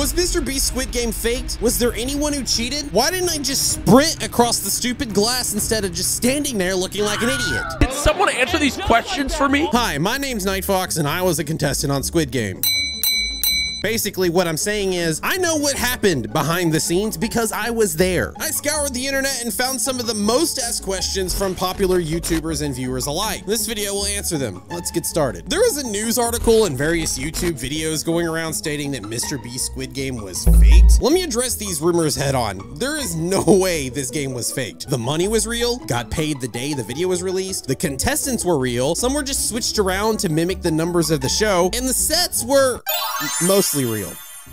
Was Mr. Beast Squid Game faked? Was there anyone who cheated? Why didn't I just sprint across the stupid glass instead of just standing there looking like an idiot? Did someone answer these questions for me? Hi, my name's Nightfox, and I was a contestant on Squid Game. Basically, what I'm saying is, I know what happened behind the scenes because I was there. I scoured the internet and found some of the most asked questions from popular YouTubers and viewers alike. This video will answer them. Let's get started. There was a news article and various YouTube videos going around stating that Mr. Beast Squid Game was faked. Let me address these rumors head on. There is no way this game was faked. The money was real, got paid the day the video was released, the contestants were real, some were just switched around to mimic the numbers of the show, and the sets were mostly real.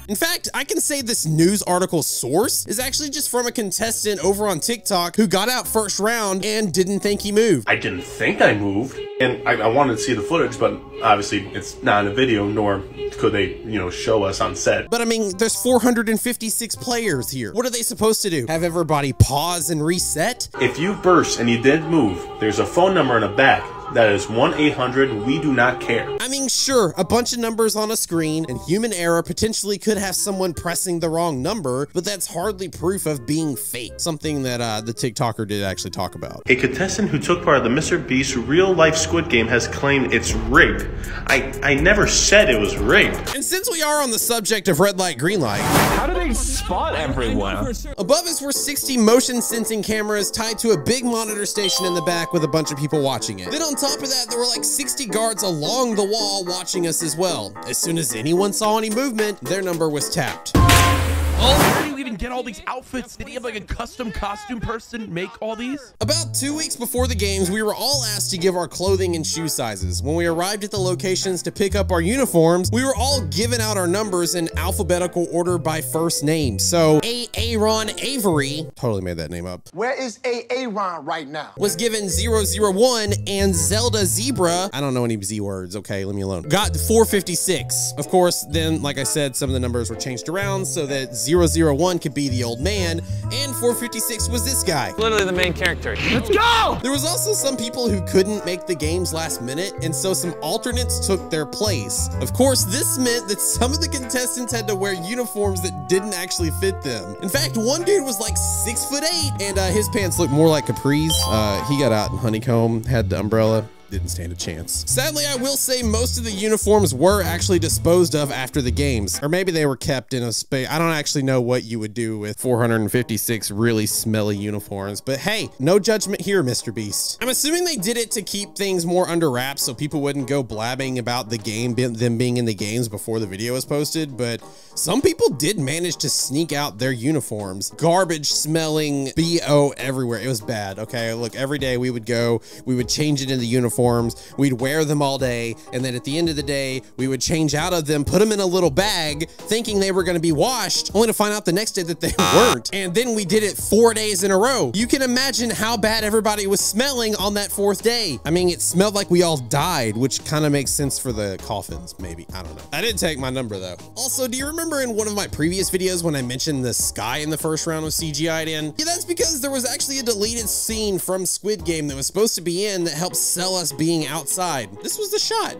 In fact, I can say this news article source is actually just from a contestant over on TikTok who got out first round and didn't think he moved. I didn't think I moved, and I wanted to see the footage, but obviously it's not in a video, nor could they, show us on set. But I mean, there's 456 players here. What are they supposed to do? Have everybody pause and reset? If you burst and you didn't move, there's a phone number in the back. That is 1-800-WE-DO-NOT-CARE. I mean, sure, a bunch of numbers on a screen and human error potentially could have someone pressing the wrong number, but that's hardly proof of being fake. Something that the TikToker did actually talk about. A contestant who took part of the Mr. Beast real-life Squid Game has claimed it's rigged. I never said it was rigged. And since we are on the subject of red light, green light, how do they spot everyone? Above us were 60 motion sensing cameras tied to a big monitor station in the back with a bunch of people watching it. Then on top of that, there were like 60 guards along the wall watching us as well. As soon as anyone saw any movement, their number was tapped. Oh, where do you even get all these outfits? Did he have like a custom costume person make all these? About 2 weeks before the games, we were all asked to give our clothing and shoe sizes. When we arrived at the locations to pick up our uniforms, we were all given out our numbers in alphabetical order by first name. So Aaron Avery, totally made that name up. Where is Aaron right now? Was given 001, and Zelda Zebra, I don't know any Z words, okay, leave me alone, got 456. Of course, then, like I said, some of the numbers were changed around so that 001 could be the old man, and 456 was this guy. Literally the main character. Let's go! There was also some people who couldn't make the games last minute, and so some alternates took their place. Of course, this meant that some of the contestants had to wear uniforms that didn't actually fit them. In fact, one dude was like 6'8", and his pants looked more like capris. He got out in honeycomb, had the umbrella. Didn't stand a chance. Sadly, I will say most of the uniforms were actually disposed of after the games, or maybe they were kept in a space. I don't actually know what you would do with 456 really smelly uniforms, but hey, no judgment here, Mr. Beast. I'm assuming they did it to keep things more under wraps so people wouldn't go blabbing about the game, them being in the games before the video was posted, but some people did manage to sneak out their uniforms. Garbage smelling BO everywhere. It was bad, okay? Look, every day we would go, we would change it into uniforms, we'd wear them all day, and then at the end of the day, we would change out of them, put them in a little bag, thinking they were gonna be washed, only to find out the next day that they weren't. And then we did it 4 days in a row. You can imagine how bad everybody was smelling on that 4th day. I mean, it smelled like we all died, which kind of makes sense for the coffins, maybe. I don't know. I did take my number though. Also, do you remember in one of my previous videos when I mentioned the sky in the first round was CGI'd in? Yeah, that's because there was actually a deleted scene from Squid Game that was supposed to be in that helped sell us being outside. This was the shot.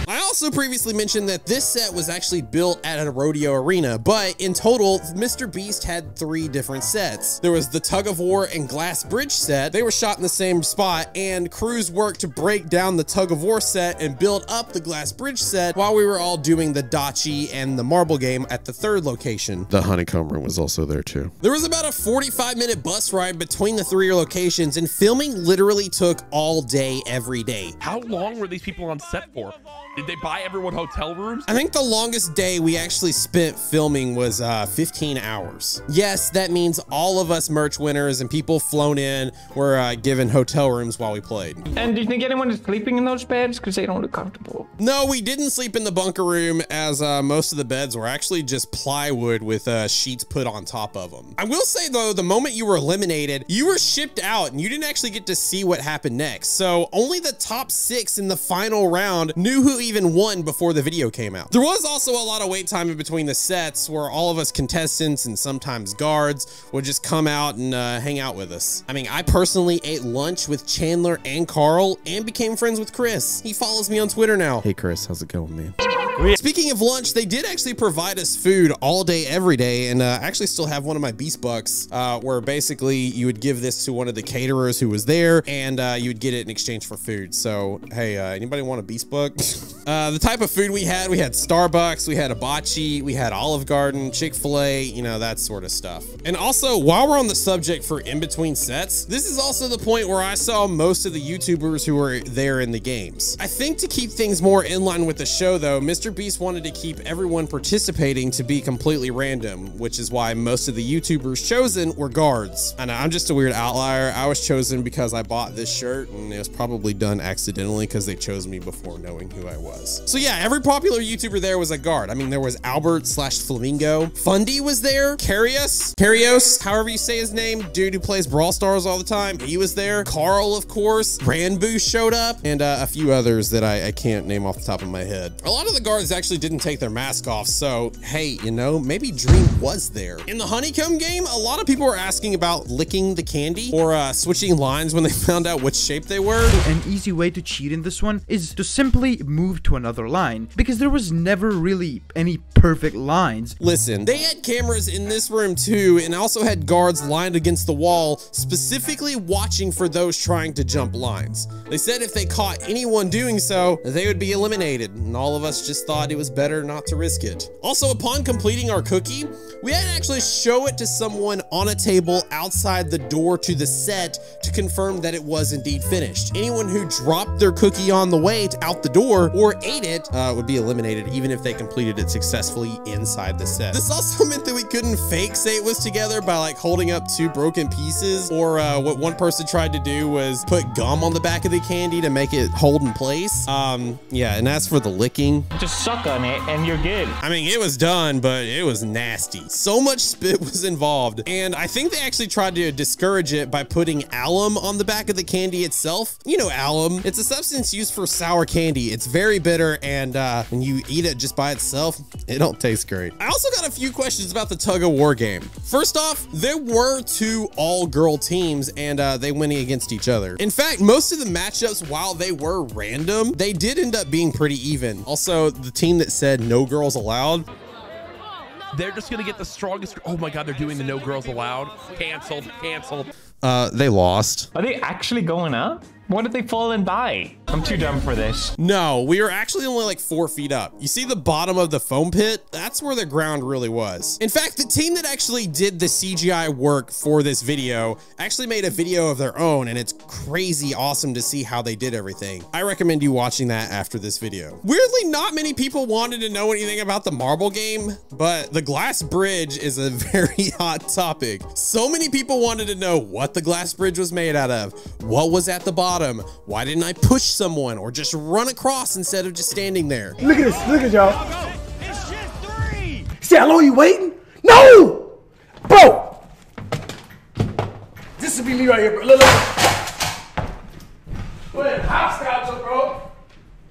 I also previously mentioned that this set was actually built at a rodeo arena, but in total, Mr. Beast had 3 different sets. There was the tug of war and glass bridge set. They were shot in the same spot, and crews worked to break down the tug of war set and build up the glass bridge set while we were all doing the dachi and the marble game at the 3rd location. The honeycomb room was also there too. There was about a 45-minute bus ride between the 3 locations, and filming literally took all day, every day. How long were these people on set for? Did they buy everyone hotel rooms? I think the longest day we actually spent filming was 15 hours. Yes, that means all of us merch winners and people flown in were given hotel rooms while we played. And do you think anyone is sleeping in those beds? Because they don't look comfortable. No, we didn't sleep in the bunker room, as most of the beds were actually just plywood with sheets put on top of them. I will say though, the moment you were eliminated, you were shipped out and you didn't actually get to see what happened next. So only the top 6 in the final round knew who even won before the video came out. There was also a lot of wait time in between the sets where all of us contestants and sometimes guards would just come out and hang out with us. I mean, I personally ate lunch with Chandler and Carl and became friends with Chris. He follows me on Twitter now. Hey Chris, how's it going, man? Speaking of lunch, they did actually provide us food all day, every day, and I actually still have one of my Beast Bucks, where basically you would give this to one of the caterers who was there, and you would get it in exchange for food. So, hey, anybody want a Beast Buck? The type of food we had Starbucks, we had Hibachi, we had Olive Garden, Chick-fil-A, you know, that sort of stuff. And also, while we're on the subject for in-between sets, this is also the point where I saw most of the YouTubers who were there in the games. I think to keep things more in line with the show, though, Mr. Beast wanted to keep everyone participating to be completely random, which is why most of the YouTubers chosen were guards. And I'm just a weird outlier. I was chosen because I bought this shirt, and it was probably done accidentally because they chose me before knowing who I was. So yeah, every popular YouTuber there was a guard. I mean, there was Albert/Flamingo. Fundy was there. Karios, however you say his name, dude who plays Brawl Stars all the time. He was there. Carl, of course. Ranboo showed up, and a few others that I can't name off the top of my head. A lot of the guards actually didn't take their mask off, so hey, you know, maybe Dream was there. In the Honeycomb game, a lot of people were asking about licking the candy or switching lines when they found out which shape they were. An easy way to cheat in this one is to simply move to another line, because there was never really any perfect lines. Listen, they had cameras in this room too, and also had guards lined against the wall, specifically watching for those trying to jump lines. They said if they caught anyone doing so, they would be eliminated, and all of us just thought it was better not to risk it. Also, upon completing our cookie, we had to actually show it to someone on a table outside the door to the set to confirm that it was indeed finished. Anyone who dropped their cookie on the way out the door or ate it would be eliminated, even if they completed it successfully inside the set. This also meant that we couldn't fake say it was together by like holding up two broken pieces, or what one person tried to do was put gum on the back of the candy to make it hold in place. Yeah, and as for the licking, Just suck on it and you're good. I mean, it was done, but it was nasty. So much spit was involved, and I think they actually tried to discourage it by putting alum on the back of the candy itself. You know alum. It's a substance used for sour candy. It's very bitter, and when you eat it just by itself, it don't taste great. I also got a few questions about the tug-of-war game. First off, there were two all-girl teams, and they went against each other. In fact, most of the matchups, while they were random, they did end up being pretty even. Also, the team that said no girls allowed, They're just gonna get the strongest. Oh my god, they're doing the no girls allowed. Canceled. they lost. Are they actually going up? What did they fall and die? I'm too dumb for this. No, we were actually only like 4 feet up. You see the bottom of the foam pit? That's where the ground really was. In fact, the team that actually did the CGI work for this video actually made a video of their own, and it's crazy awesome to see how they did everything. I recommend you watching that after this video. Weirdly, not many people wanted to know anything about the marble game, but the glass bridge is a very hot topic. So many people wanted to know what the glass bridge was made out of, what was at the bottom, why didn't I push someone or just run across instead of just standing there. Look at this, look at y'all. See how long you waiting? No! Bro! This would be me right here, bro. Look. Playing hopscotch, bro.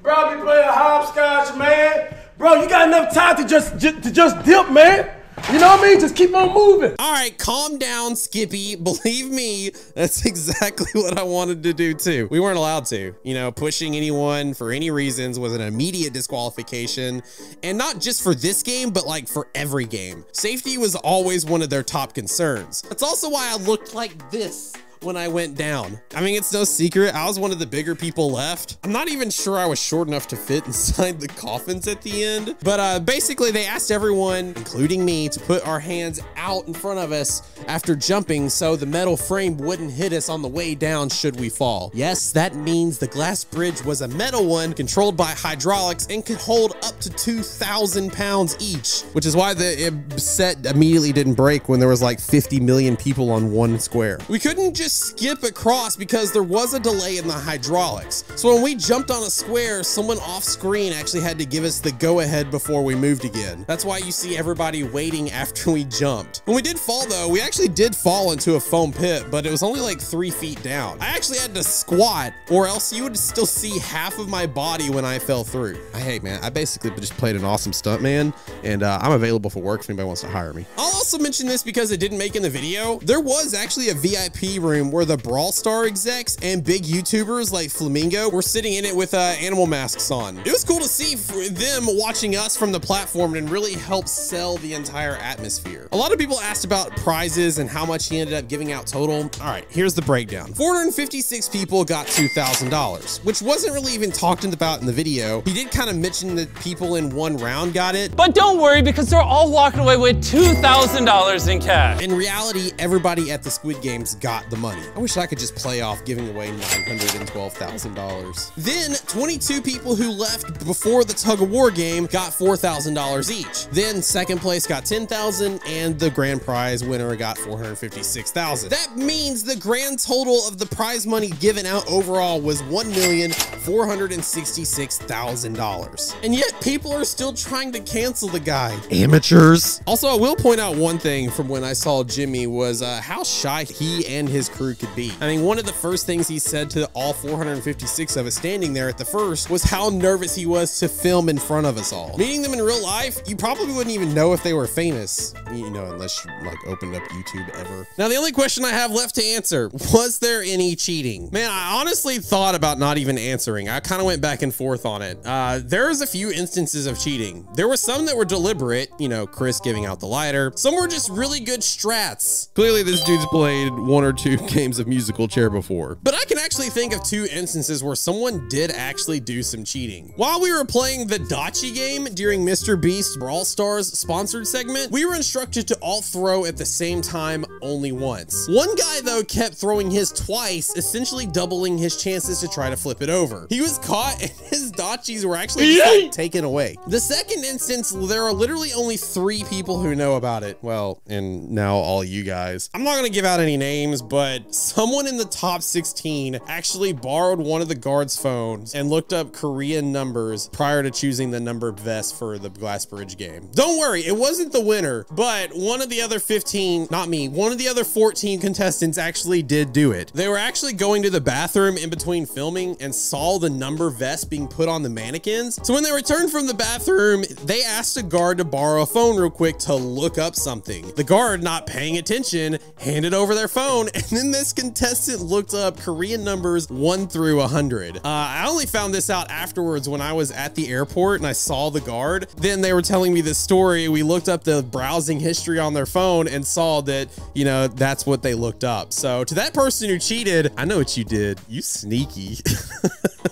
Bro, be playing hopscotch, man. Bro, you got enough time to just dip, man. You know what I mean? Just keep on moving. All right, calm down, Skippy. Believe me, that's exactly what I wanted to do too. We weren't allowed to. You know, pushing anyone for any reasons was an immediate disqualification. And not just for this game, but like for every game. Safety was always one of their top concerns. That's also why I looked like this when I went down. I mean, it's no secret, I was one of the bigger people left. I'm not even sure I was short enough to fit inside the coffins at the end. But basically, they asked everyone, including me, to put our hands out in front of us after jumping so the metal frame wouldn't hit us on the way down should we fall. Yes, that means the glass bridge was a metal one controlled by hydraulics and could hold up to 2,000 pounds each, which is why the set immediately didn't break when there was like 50 million people on one square. We couldn't just skip across because there was a delay in the hydraulics. So when we jumped on a square, someone off screen actually had to give us the go ahead before we moved again. That's why you see everybody waiting after we jumped. When we did fall though, we actually did fall into a foam pit, but it was only like 3 feet down. I actually had to squat or else you would still see half of my body when I fell through. Hey man, I basically just played an awesome stuntman, and I'm available for work if anybody wants to hire me. I'll also mention this because it didn't make in the video. There was actually a VIP room room where the Brawl Star execs and big YouTubers like Flamingo were sitting in it with animal masks on. It was cool to see them watching us from the platform and really help sell the entire atmosphere. A lot of people asked about prizes and how much he ended up giving out total. All right, here's the breakdown. 456 people got $2,000, which wasn't really even talked about in the video. He did kind of mention that people in one round got it. But don't worry, because they're all walking away with $2,000 in cash. In reality, everybody at the Squid Games got the money. I wish I could just play off giving away $912,000. Then 22 people who left before the tug of war game got $4,000 each. Then second place got $10,000 and the grand prize winner got $456,000. That means the grand total of the prize money given out overall was $1,466,000. And yet people are still trying to cancel the guy. Amateurs. Also, I will point out one thing from when I saw Jimmy was how shy he and his crew could be. I mean, one of the first things he said to all 456 of us standing there at the first was how nervous he was to film in front of us all. Meeting them in real life, you probably wouldn't even know if they were famous, you know, unless you like opened up YouTube ever. Now, the only question I have left to answer, was there any cheating? Man, I honestly thought about not even answering. I kind of went back and forth on it. There's a few instances of cheating. There were some that were deliberate, you know, Chris giving out the lighter. Some were just really good strats. Clearly this dude's played 1 or 2 games of musical chair before. But I can actually think of 2 instances where someone did actually do some cheating. While we were playing the Dachi game during Mr. Beast Brawl Stars sponsored segment, we were instructed to all throw at the same time only once. One guy though kept throwing his twice, essentially doubling his chances to try to flip it over. He was caught and his Dachis were actually just, like, taken away. The second instance, there are literally only 3 people who know about it. Well, and now all you guys. I'm not gonna give out any names, but someone in the top 16 actually borrowed one of the guards' phones and looked up Korean numbers prior to choosing the number vest for the Glass Bridge game. Don't worry, it wasn't the winner, but one of the other 15, not me, one of the other 14 contestants actually did do it. They were actually going to the bathroom in between filming and saw the number vest being put on the mannequins. So when they returned from the bathroom, they asked a guard to borrow a phone real quick to look up something. The guard, not paying attention, handed over their phone, and then this contestant looked up Korean numbers 1 through 100. I only found this out afterwards when I was at the airport and I saw the guard. Then they were telling me this story. We looked up the browsing history on their phone and saw that, you know, that's what they looked up. So to that person who cheated, I know what you did. You sneaky.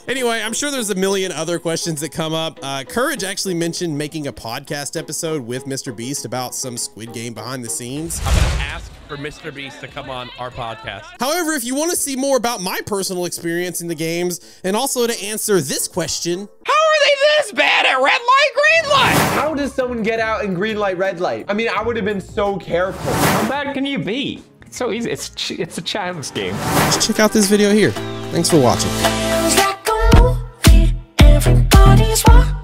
Anyway, I'm sure there's a million other questions that come up. Courage actually mentioned making a podcast episode with Mr. Beast about some Squid Game behind the scenes. I'm gonna ask for Mr. Beast to come on our podcast. However, if you want to see more about my personal experience in the games and also to answer this question, How are they this bad at red light, green light? How does someone get out in green light, red light? I mean, I would have been so careful. How bad can you be? It's so easy. It's a child's game. just check out this video here. Thanks for watching. Feels like a movie, everybody's watching.